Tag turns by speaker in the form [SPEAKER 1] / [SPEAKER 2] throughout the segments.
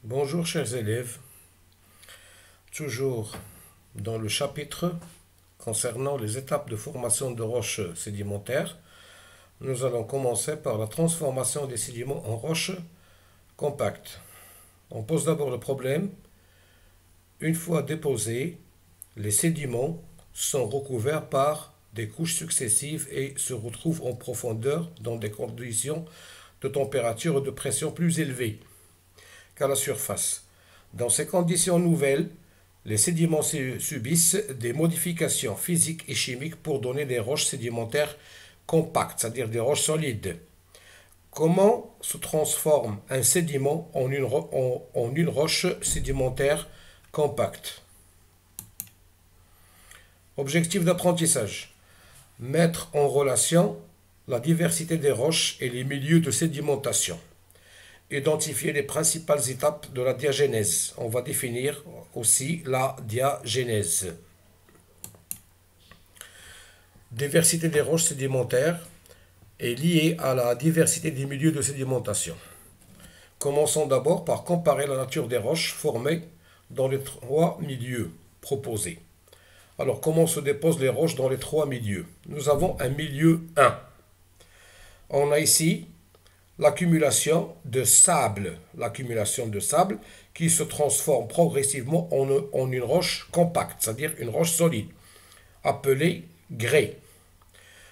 [SPEAKER 1] Bonjour chers élèves, toujours dans le chapitre concernant les étapes de formation de roches sédimentaires, nous allons commencer par la transformation des sédiments en roches compactes. On pose d'abord le problème. Une fois déposés, les sédiments sont recouverts par des couches successives et se retrouvent en profondeur dans des conditions de température et de pression plus élevées qu'à la surface. Dans ces conditions nouvelles, les sédiments subissent des modifications physiques et chimiques pour donner des roches sédimentaires compactes, c'est-à-dire des roches solides. Comment se transforme un sédiment en une roche sédimentaire compacte? Objectif d'apprentissage. Mettre en relation la diversité des roches et les milieux de sédimentation. Identifier les principales étapes de la diagénèse. On va définir aussi la diagénèse. Diversité des roches sédimentaires est liée à la diversité des milieux de sédimentation. Commençons d'abord par comparer la nature des roches formées dans les trois milieux proposés. Alors, comment se déposent les roches dans les trois milieux? Nous avons un milieu 1. On a ici l'accumulation de sable qui se transforme progressivement en une roche compacte, c'est-à-dire une roche solide, appelée grès.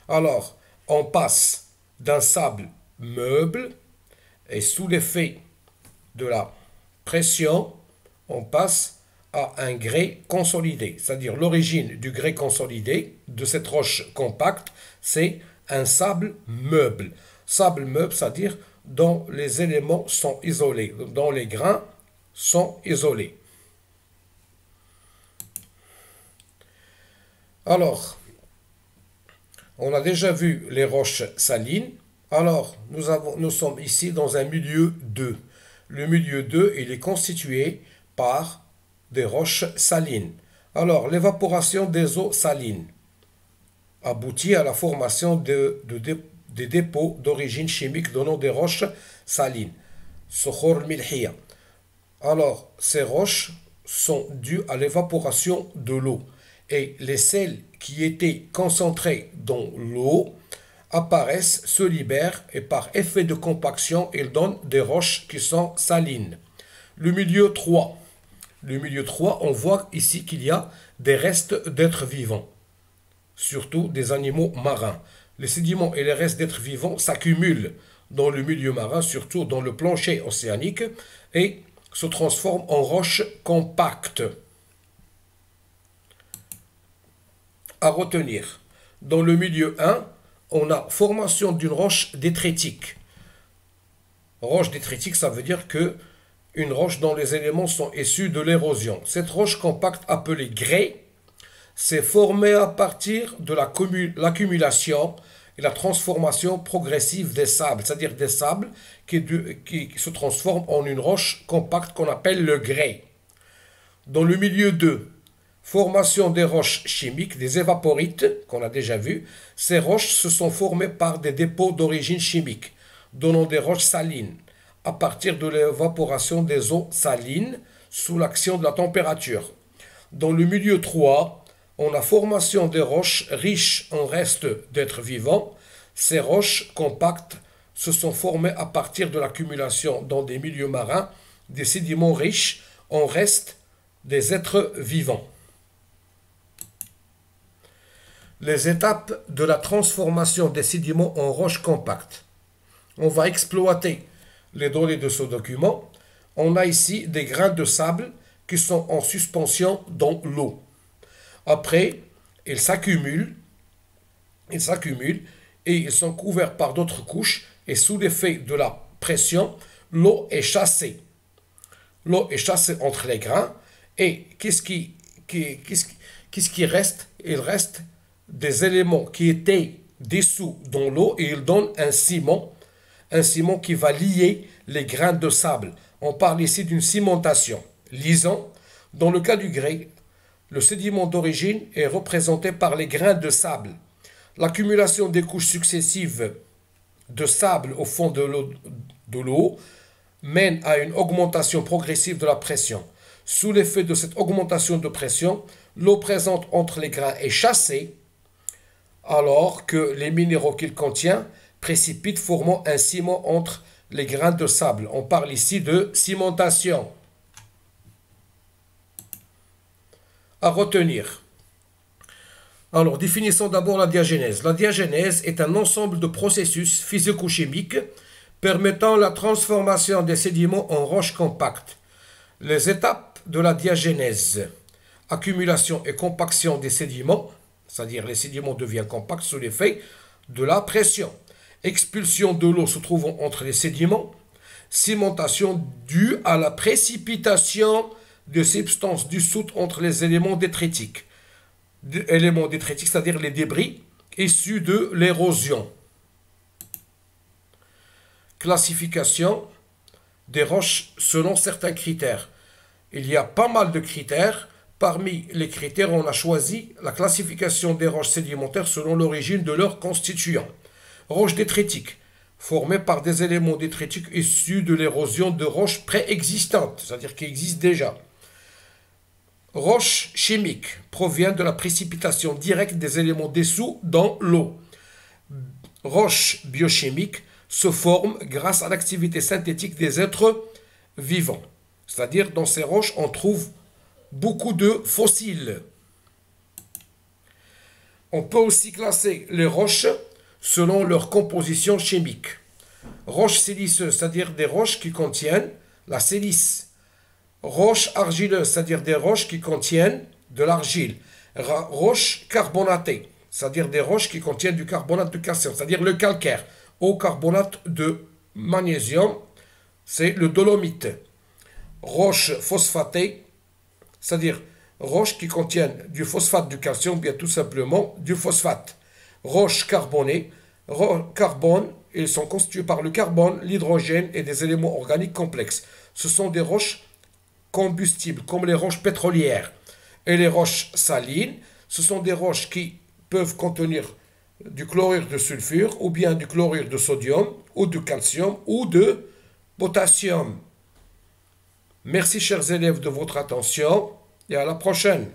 [SPEAKER 1] Alors, on passe d'un sable meuble et sous l'effet de la pression, on passe à un grès consolidé, c'est-à-dire l'origine du grès consolidé de cette roche compacte, c'est un sable meuble. Sable meuble, c'est-à-dire dont les éléments sont isolés, dont les grains sont isolés. Alors, on a déjà vu les roches salines. Alors, nous sommes ici dans un milieu 2. Le milieu 2, il est constitué par des roches salines. Alors, l'évaporation des eaux salines aboutit à la formation des dépôts d'origine chimique donnant des roches salines. Sokhor milhiya. Alors, ces roches sont dues à l'évaporation de l'eau. Et les sels qui étaient concentrés dans l'eau apparaissent, se libèrent et par effet de compaction, ils donnent des roches qui sont salines. Le milieu 3. Le milieu 3, on voit ici qu'il y a des restes d'êtres vivants, surtout des animaux marins. Les sédiments et les restes d'êtres vivants s'accumulent dans le milieu marin, surtout dans le plancher océanique, et se transforment en roches compactes. À retenir, dans le milieu 1, on a formation d'une roche détritique. Roche détritique, ça veut dire que une roche dont les éléments sont issus de l'érosion. Cette roche compacte appelée grès s'est formée à partir de l'accumulation et la transformation progressive des sables, c'est-à-dire des sables qui se transforment en une roche compacte qu'on appelle le grès. Dans le milieu 2, formation des roches chimiques, des évaporites, qu'on a déjà vu. Ces roches se sont formées par des dépôts d'origine chimique, donnant des roches salines, à partir de l'évaporation des eaux salines sous l'action de la température. Dans le milieu 3, on a formation des roches riches en restes d'êtres vivants. Ces roches compactes se sont formées à partir de l'accumulation dans des milieux marins des sédiments riches en restes des êtres vivants. Les étapes de la transformation des sédiments en roches compactes. On va exploiter les données de ce document. On a ici des grains de sable qui sont en suspension dans l'eau. Après, ils s'accumulent et ils sont couverts par d'autres couches et sous l'effet de la pression, l'eau est chassée. L'eau est chassée entre les grains et qu'est-ce qui reste? Il reste des éléments qui étaient dissous dans l'eau et ils donnent un ciment qui va lier les grains de sable. On parle ici d'une cimentation. Lisons, dans le cas du grès, le sédiment d'origine est représenté par les grains de sable. L'accumulation des couches successives de sable au fond de l'eau mène à une augmentation progressive de la pression. Sous l'effet de cette augmentation de pression, l'eau présente entre les grains est chassée, alors que les minéraux qu'il contient précipitent, formant un ciment entre les grains de sable. On parle ici de cimentation. À retenir. Alors, définissons d'abord la diagénèse. La diagénèse est un ensemble de processus physico-chimiques permettant la transformation des sédiments en roches compactes. Les étapes de la diagénèse: accumulation et compaction des sédiments, c'est-à-dire les sédiments deviennent compacts sous l'effet de la pression. Expulsion de l'eau se trouvant entre les sédiments. Cimentation due à la précipitation de substances dissoutes entre les éléments détritiques. Éléments détritiques, c'est-à-dire les débris issus de l'érosion. Classification des roches selon certains critères. Il y a pas mal de critères. Parmi les critères, on a choisi la classification des roches sédimentaires selon l'origine de leurs constituants. Roches détritiques, formées par des éléments détritiques issus de l'érosion de roches préexistantes, c'est-à-dire qui existent déjà. Roches chimiques, proviennent de la précipitation directe des éléments dissous dans l'eau. Roches biochimiques se forment grâce à l'activité synthétique des êtres vivants. C'est-à-dire, dans ces roches, on trouve beaucoup de fossiles. On peut aussi classer les roches selon leur composition chimique. Roches siliceuses, c'est-à-dire des roches qui contiennent la silice. Roches argileuses, c'est-à-dire des roches qui contiennent de l'argile. Roches carbonatées, c'est-à-dire des roches qui contiennent du carbonate de calcium, c'est-à-dire le calcaire. Au carbonate de magnésium, c'est le dolomite. Roches phosphatées, c'est-à-dire roches qui contiennent du phosphate du calcium, bien tout simplement du phosphate. Roches carbonées, carbone, ils sont constitués par le carbone, l'hydrogène et des éléments organiques complexes. Ce sont des roches combustibles, comme les roches pétrolières. Et les roches salines, ce sont des roches qui peuvent contenir du chlorure de sulfure, ou bien du chlorure de sodium, ou du calcium, ou de potassium. Merci chers élèves de votre attention et à la prochaine.